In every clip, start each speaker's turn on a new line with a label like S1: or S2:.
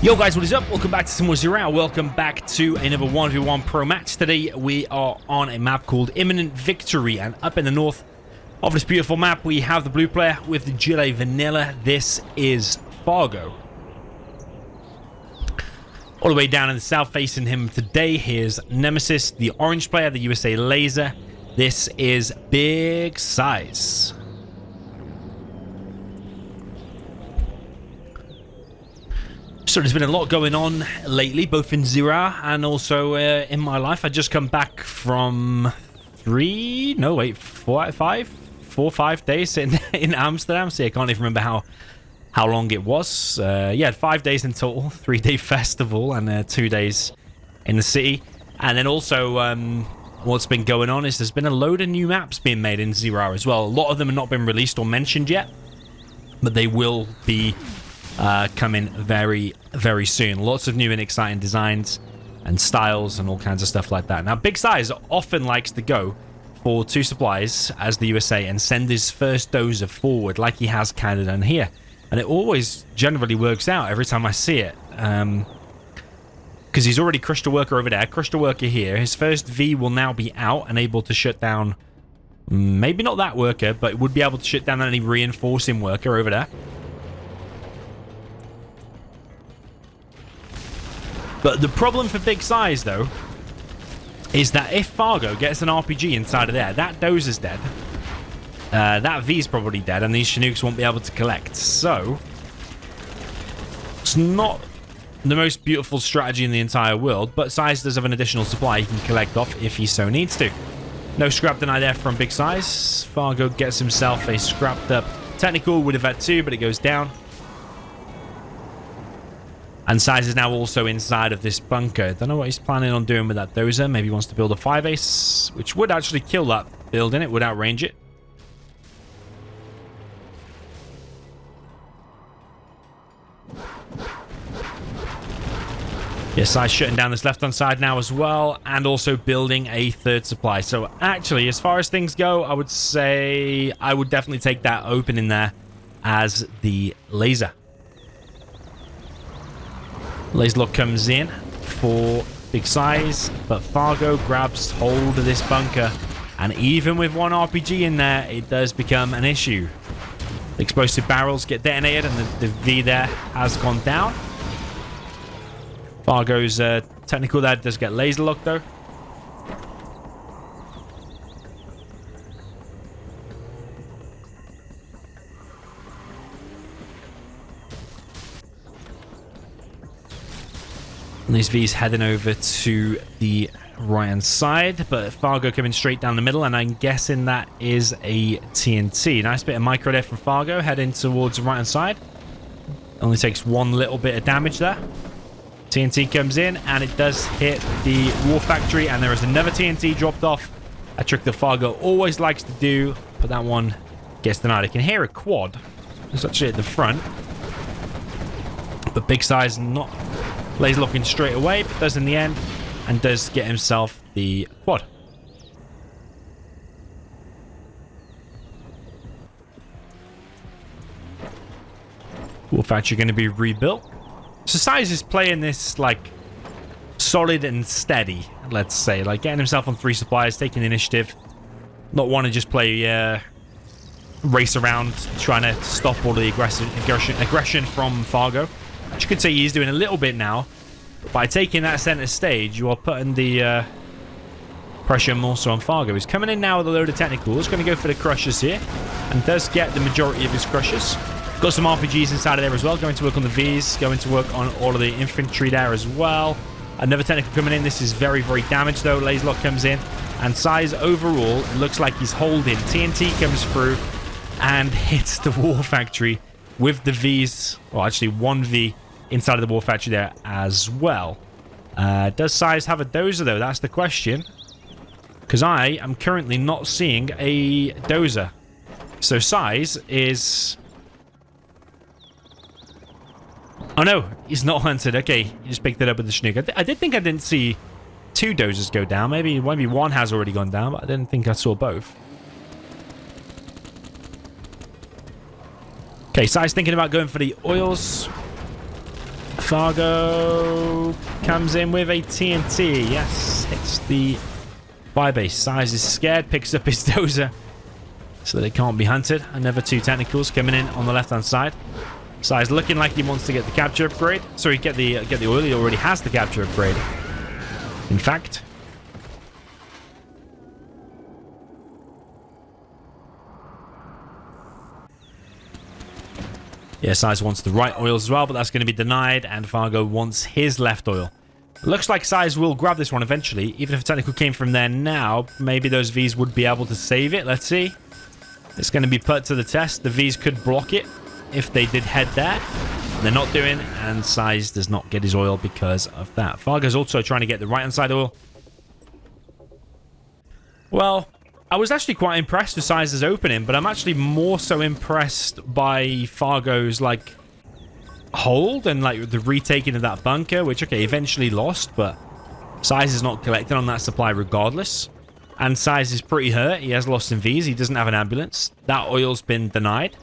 S1: Yo guys, what is up? Welcome back to some more Zero Hour. Welcome back to another 1v1 pro match. Today we are on a map called Imminent Victory, and up in the north of this beautiful map we have the blue player with the GLA vanilla. This is Fargo. All the way down in the south facing him today, here's Nemesis, the orange player, the USA Laser. This is Big Size. So there's been a lot going on lately, both in Zero Hour and also in my life. I just come back from 4 or 5 days in Amsterdam. See, I can't even remember how long it was. Yeah, 5 days in total, 3-day festival and 2 days in the city. And then also what's been going on is there's been a load of new maps being made in Zero Hour as well. A lot of them have not been released or mentioned yet, but they will be coming very, very soon. Lots of new and exciting designs and styles and all kinds of stuff like that. Now, Big Size often likes to go for 2 supplies as the USA and send his first dozer forward like he has kind of done here. And it always generally works out every time I see it. Because he's already crushed a worker over there, crushed a worker here. His first V will now be out and able to shut down, maybe not that worker, but would be able to shut down any reinforcing worker over there. But the problem for Big Size, though, is that if Fargo gets an RPG inside of there, that dozer's dead. That V's probably dead, and these Chinooks won't be able to collect. So, it's not the most beautiful strategy in the entire world, but Size does have an additional supply he can collect off if he so needs to. No scrap deny there from Big Size. Fargo gets himself a scrapped up technical. Would have had 2, but it goes down. And Size is now also inside of this bunker. Don't know what he's planning on doing with that dozer. Maybe he wants to build a 5-ace, which would actually kill that building. It would outrange it. Yeah, Size shutting down this left-hand side now as well, and also building a 3rd supply. So actually, as far as things go, I would say I would definitely take that opening there as the laser. Laser lock comes in for Big Size, but Fargo grabs hold of this bunker, and even with 1 RPG in there, it does become an issue. The explosive barrels get detonated, and the V there has gone down. Fargo's technical there does get laser locked, though. And these V's heading over to the right-hand side, but Fargo coming straight down the middle, and I'm guessing that is a TNT. Nice bit of micro there from Fargo, heading towards the right-hand side. Only takes 1 little bit of damage there. TNT comes in, and it does hit the war factory, and there is another TNT dropped off. A trick that Fargo always likes to do, but that one gets denied. I can hear a quad. It's actually at the front. But Big Size not laser locking straight away, but does in the end, and does get himself the quad. War factory going to be rebuilt. So Size is playing this like solid and steady, let's say, like getting himself on 3 supplies, taking the initiative, not want to just play race around trying to stop all the aggression from Fargo. Which you could say he's doing a little bit now. But by taking that center stage, you are putting the pressure more so on Fargo. He's coming in now with a load of technicals. Going to go for the crushers here. And does get the majority of his crushers. Got some RPGs inside of there as well. Going to work on the Vs. Going to work on all of the infantry there as well. Another technical coming in. This is very, very damaged though. Laser lock comes in. And Size overall looks like he's holding. TNT comes through and hits the war factory with the Vs. Well, actually 1 V inside of the war factory there as well. Does Size have a dozer though? That's the question. Because I am currently not seeing a dozer. So Size is... Oh no, he's not hunted. Okay, he just picked it up with the Chinook. I did think I didn't see 2 dozers go down. Maybe 1 has already gone down, but I didn't think I saw both. Okay, Si's thinking about going for the oils. Fargo comes in with a TNT. Yes, hits the fire base. Size is scared, picks up his dozer so that it can't be hunted. Another 2 technicals coming in on the left-hand side. Size looking like he wants to get the capture upgrade. Sorry, get the oil. He already has the capture upgrade. In fact. Yeah, Size wants the right oil as well, but that's going to be denied, and Fargo wants his left oil. Looks like Size will grab this one eventually. Even if a technical came from there now, maybe those Vs would be able to save it. Let's see. It's going to be put to the test. The Vs could block it if they did head there. They're not doing, and Size does not get his oil because of that. Fargo's also trying to get the right-hand side oil. Well, I was actually quite impressed with Size's opening, but I'm actually more so impressed by Fargo's, like, hold and, like, the retaking of that bunker, which, okay, eventually lost, but Size is not collecting on that supply regardless. And Size is pretty hurt. He has lost some Vs. He doesn't have an ambulance. That oil's been denied.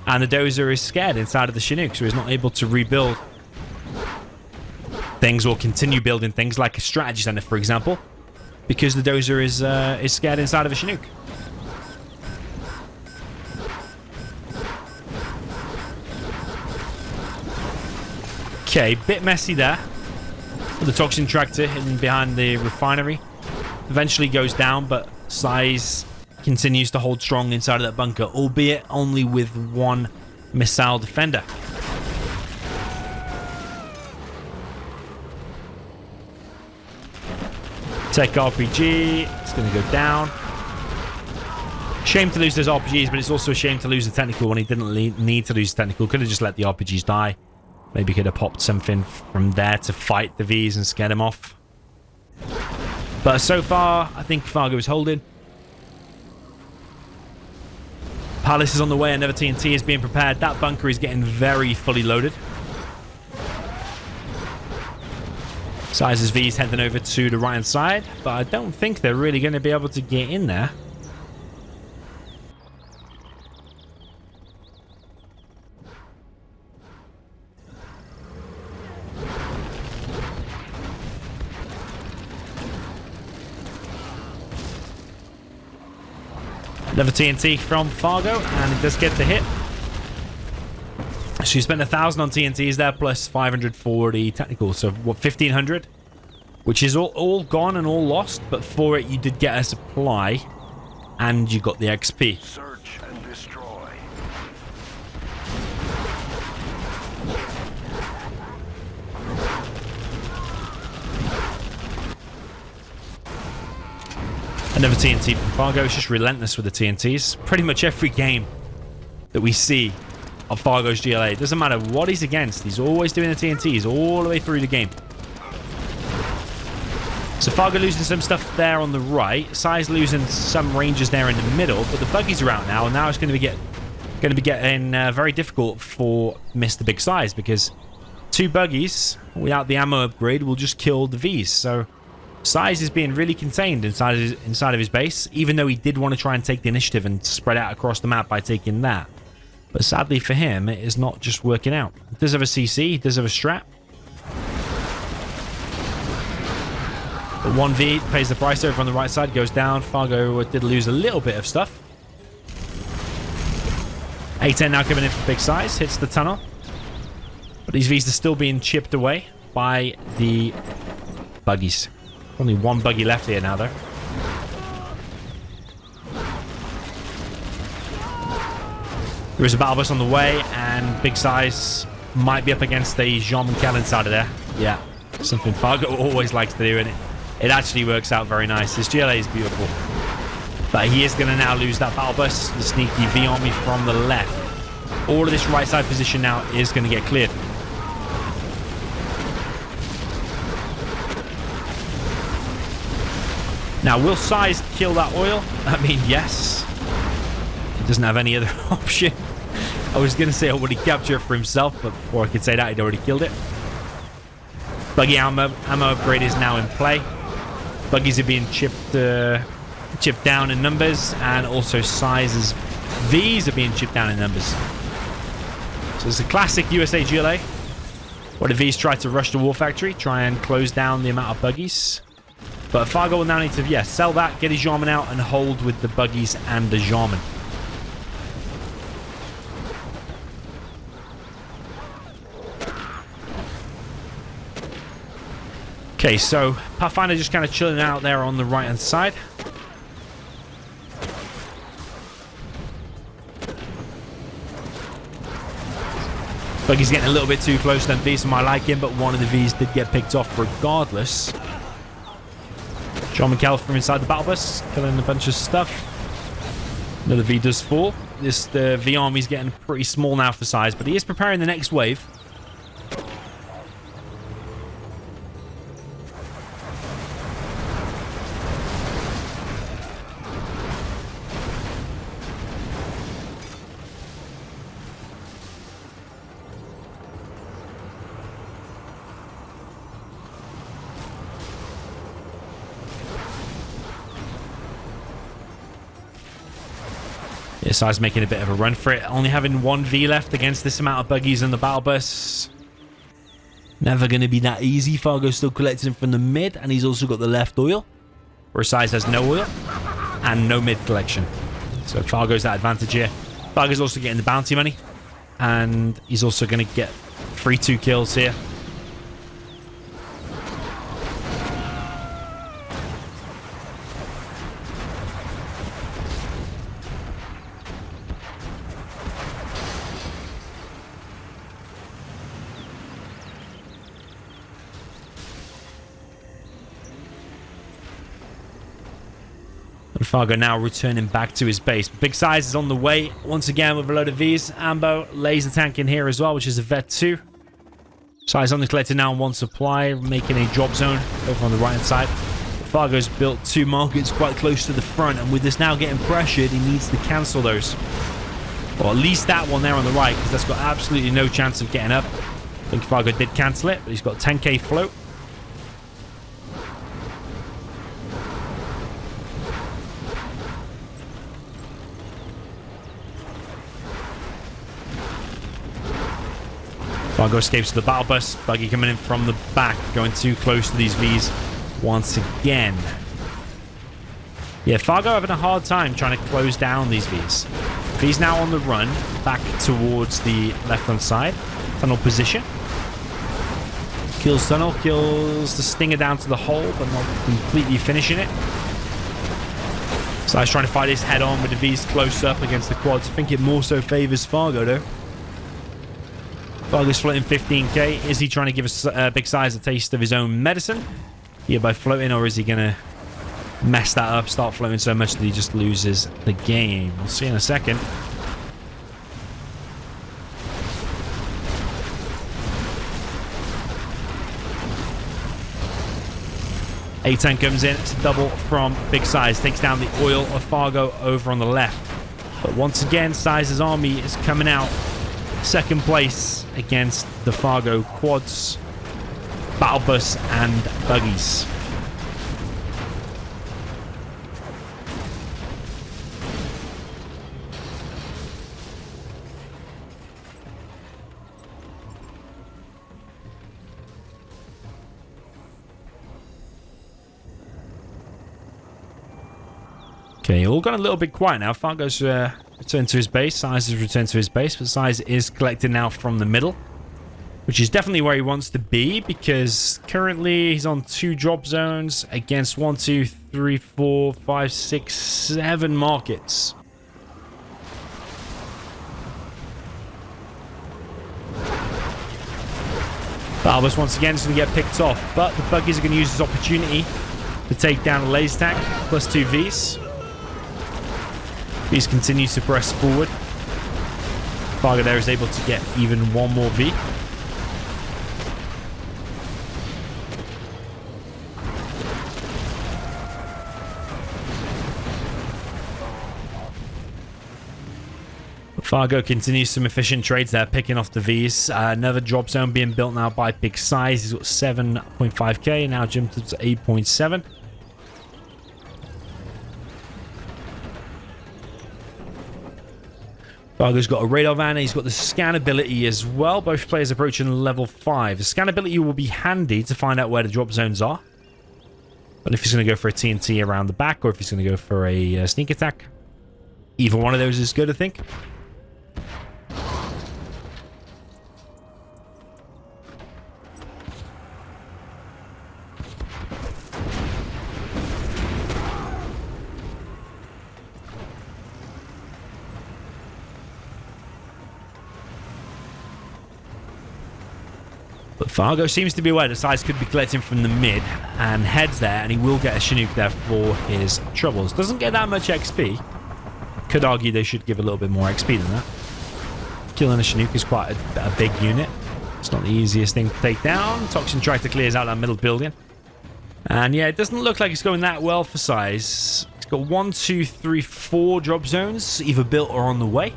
S1: And the dozer is scared inside of the Chinook, so he's not able to rebuild things or continue building things like a strategy center, for example, because the dozer is scared inside of a Chinook. Okay, bit messy there. The toxin tractor hidden behind the refinery eventually goes down, but Size continues to hold strong inside of that bunker, albeit only with 1 missile defender. Tech RPG, it's going to go down. Shame to lose those RPGs, but it's also a shame to lose the technical when he didn't need to lose the technical. Could have just let the RPGs die. Maybe could have popped something from there to fight the Vs and scare them off. But so far, I think Fargo is holding. Palace is on the way. Another TNT is being prepared. That bunker is getting very fully loaded. Size's V's heading over to the right-hand side, but I don't think they're really going to be able to get in there. Another TNT from Fargo, and it does get the hit. So you spent 1,000 on TNTs there, plus 500 for the technical. So what, 1,500? Which is all gone and all lost, but for it you did get a supply, and you got the XP.
S2: Search and destroy.
S1: Another TNT from Fargo. It's just relentless with the TNTs. Pretty much every game that we see of Fargo's GLA, it doesn't matter what he's against, he's always doing the TNTs all the way through the game. So Fargo losing some stuff there on the right. Size losing some rangers there in the middle, but the buggies are out now, and now it's going to be getting very difficult for Mr. Big Size, because 2 buggies without the ammo upgrade will just kill the Vs. So Size is being really contained inside of his base, even though he did want to try and take the initiative and spread out across the map by taking that. But sadly for him, it is not just working out. He does have a CC, he does have a strat. But 1V pays the price over on the right side, goes down. Fargo did lose a little bit of stuff. A10 now coming in for Big Size, hits the tunnel. But these Vs are still being chipped away by the buggies. Only 1 buggy left here now, though. There is a battle bus on the way, and Big Size might be up against the Jean McKellen side of there. Yeah, something Fargo always likes to do, and it actually works out very nice. His GLA is beautiful. But he is going to now lose that battle bus. The sneaky V on me from the left. All of this right side position now is going to get cleared. Now, will Size kill that oil? I mean, yes. He doesn't have any other option. I was going to say, would he capture it for himself? But before I could say that, he'd already killed it. Buggy ammo upgrade is now in play. Buggies are being chipped down in numbers. And also Size's Vs are being chipped down in numbers. So it's a classic USA GLA. What if V's try to rush the war factory, try and close down the amount of buggies? But Fargo will now need to, yeah, sell that, get his Jarman out, and hold with the buggies and the Jarman. Okay, so Pathfinder just kind of chilling out there on the right-hand side. Buggy's getting a little bit too close to them V's for my liking, but one of the V's did get picked off regardless. Jarman Cal from inside the battle bus, killing a bunch of stuff. Another V does fall. The V army's getting pretty small now for size, but he is preparing the next wave. Yeah, Size making a bit of a run for it. Only having one V left against this amount of buggies in the battle bus. Never going to be that easy. Fargo's still collecting from the mid, and he's also got the left oil. Where Size has no oil and no mid collection. So Fargo's at advantage here. Fargo's also getting the bounty money. And he's also going to get 3-2 kills here. And Fargo now returning back to his base. Big Size is on the way once again with a load of Vs. Ambo lays the tank in here as well, which is a Vet 2. Size only collected now on one supply, making a drop zone over on the right hand side. Fargo's built 2 markets quite close to the front, and with this now getting pressured, he needs to cancel those. Or at least that one there on the right, because that's got absolutely no chance of getting up. I think Fargo did cancel it, but he's got 10k float. Fargo escapes to the battle bus. Buggy coming in from the back, going too close to these Vs once again. Yeah, Fargo having a hard time trying to close down these Vs. V's now on the run, back towards the left-hand side. Tunnel position. Kills tunnel, kills the stinger down to the hole, but not completely finishing it. So he's trying to fight his head on with the V's close up against the quads. I think it more so favors Fargo, though. Fargo's floating 15k. Is he trying to give a Big Size a taste of his own medicine? Yeah, by floating, or is he going to mess that up, start floating so much that he just loses the game? We'll see in a second. A10 comes in. It's a double from Big Size. Takes down the oil of Fargo over on the left. But once again, Size's army is coming out second place against the Fargo quads, battle bus, and buggies. Okay, all gone a little bit quiet now. Fargo's returned to his base. Size has returned to his base, but Size is collected now from the middle, which is definitely where he wants to be, because currently he's on 2 drop zones against 1, 2, 3, 4, 5, 6, 7 markets. Balbus once again is going to get picked off, but the buggies are going to use this opportunity to take down a laser tank plus 2 Vs. Vs continues to press forward. Fargo there is able to get even one more V. Fargo continues some efficient trades there, picking off the Vs. Another drop zone being built now by Big Size. He's got 7.5k, now jumped up to 8.7. Fargo's got a radar van, and he's got the scan ability as well. Both players approaching level 5. The scan ability will be handy to find out where the drop zones are. But if he's going to go for a TNT around the back, or if he's going to go for a sneak attack, either one of those is good, I think. But Fargo seems to be aware that Size could be collecting from the mid and heads there, and he will get a Chinook there for his troubles. Doesn't get that much XP. Could argue they should give a little bit more XP than that. Killing a Chinook is quite a big unit. It's not the easiest thing to take down. Toxin tries to clear out that middle building. And yeah, it doesn't look like it's going that well for Size. It's got 1, 2, 3, 4 drop zones, either built or on the way.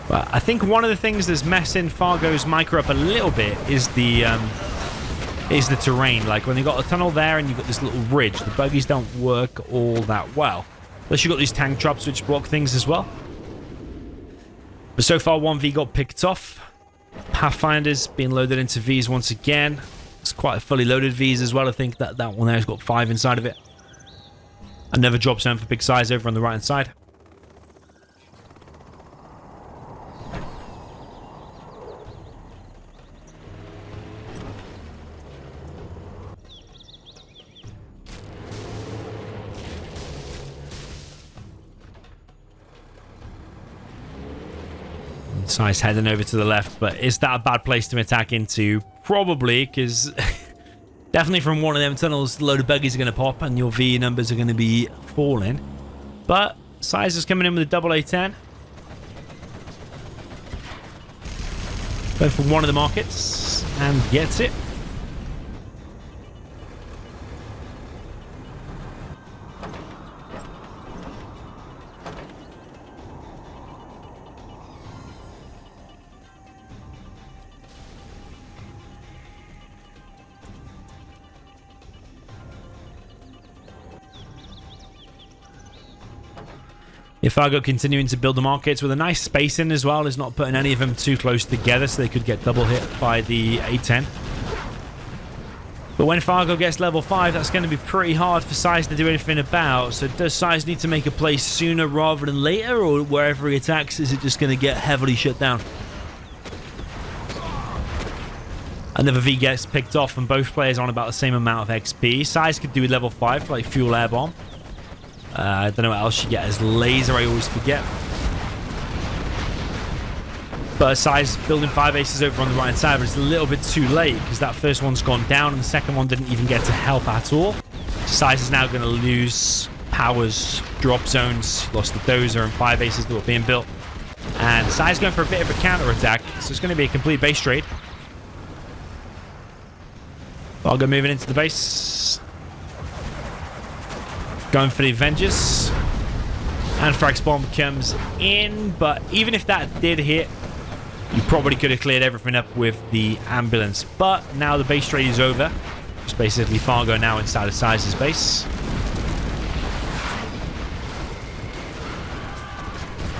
S1: But I think one of the things that's messing Fargo's micro up a little bit is the terrain. Like when you've got a tunnel there and you've got this little ridge, the buggies don't work all that well. Plus you've got these tank traps which block things as well. But so far 1V got picked off. Pathfinder's being loaded into Vs once again. It's quite a fully loaded Vs as well. I think that one there has got 5 inside of it. Another drop zone for Big Size over on the right hand side. Size heading over to the left, but is that a bad place to attack into? Probably, because definitely from one of them tunnels, a load of buggies are going to pop and your V numbers are going to be falling. But Size is coming in with a AA-10. Going for one of the markets and gets it. Fargo continuing to build the markets with a nice spacing as well. Is not putting any of them too close together so they could get double hit by the A10. But when Fargo gets level 5, that's going to be pretty hard for Size to do anything about. So does Size need to make a play sooner rather than later, or wherever he attacks, is it just going to get heavily shut down? Another V gets picked off and both players on about the same amount of XP. Size could do with level 5 like Fuel Air Bomb. I don't know what else you get as laser, I always forget. But Size building 5 aces over on the right hand side, but it's a little bit too late because that first one's gone down and the second one didn't even get to help at all. Size is now going to lose powers, drop zones, lost the dozer and 5 aces that were being built. And Size going for a bit of a counter attack, so it's going to be a complete base trade. Fargo moving into the base. Going for the Avengers. And Frags Bomb comes in. But even if that did hit, you probably could have cleared everything up with the ambulance. But now the base trade is over. It's basically Fargo now inside of Size's base.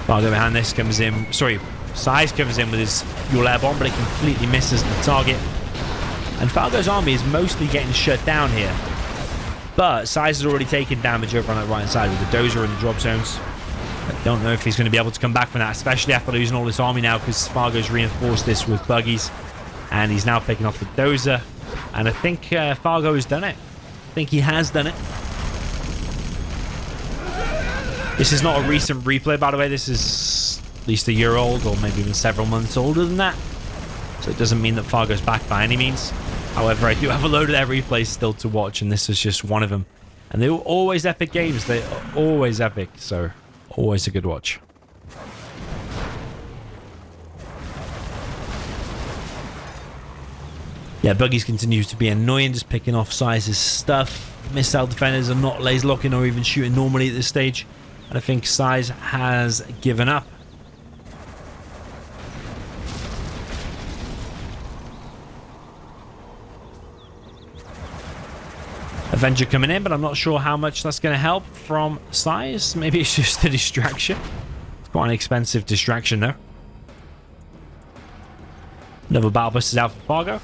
S1: Fargo behind this comes in. Sorry, Size comes in with his Fuel Air Bomb, but it completely misses the target. And Fargo's army is mostly getting shut down here. But Size has already taken damage over on that right-hand side with the dozer and the drop zones. I don't know if he's going to be able to come back from that, especially after losing all this army now, because Fargo's reinforced this with buggies. And he's now picking off the dozer. And I think Fargo has done it. I think he has done it. This is not a recent replay, by the way. This is at least a year old, or maybe even several months older than that. So it doesn't mean that Fargo's back by any means. However, I do have a load of their replays still to watch, and this is just one of them. And they were always epic games. They're always epic, so always a good watch. Yeah, buggies continues to be annoying, just picking off Size's stuff. Missile defenders are not laser locking or even shooting normally at this stage. And I think Size has given up. Avenger coming in, but I'm not sure how much that's going to help from Size. Maybe it's just a distraction. It's quite an expensive distraction, though. Another battle bus is out for Fargo.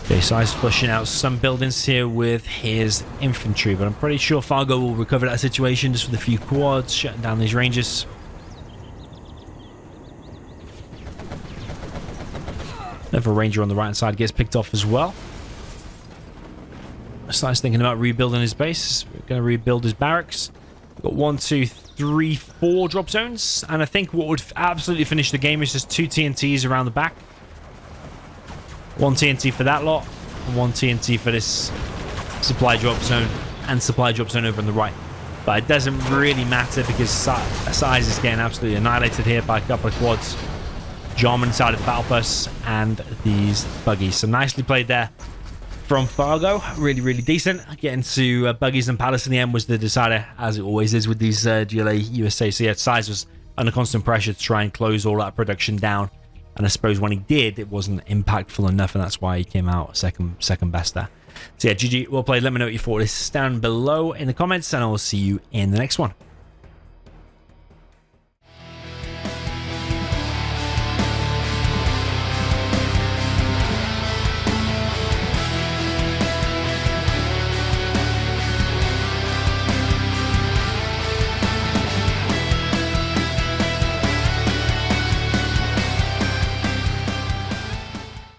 S1: Okay, Size flushing out some buildings here with his infantry, but I'm pretty sure Fargo will recover that situation just with a few quads, shutting down these ranges. Another ranger on the right hand side gets picked off as well. Size thinking about rebuilding his base. We're going to rebuild his barracks. We've got 1, 2, 3, 4 drop zones, and I think what would absolutely finish the game is just 2 TNTs around the back. 1 TNT for that lot, and 1 TNT for this supply drop zone and supply drop zone over on the right. But it doesn't really matter because Size is getting absolutely annihilated here by a couple of quads. Jarman inside of the battle bus and these buggies. So nicely played there from Fargo. Really, really decent. Getting to buggies and palace in the end was the decider, as it always is with these GLA USA. So yeah, Size was under constant pressure to try and close all that production down. And I suppose when he did, it wasn't impactful enough, and that's why he came out second best there. So yeah, GG, well played. Let me know what you thought of this down below in the comments, and I will see you in the next one.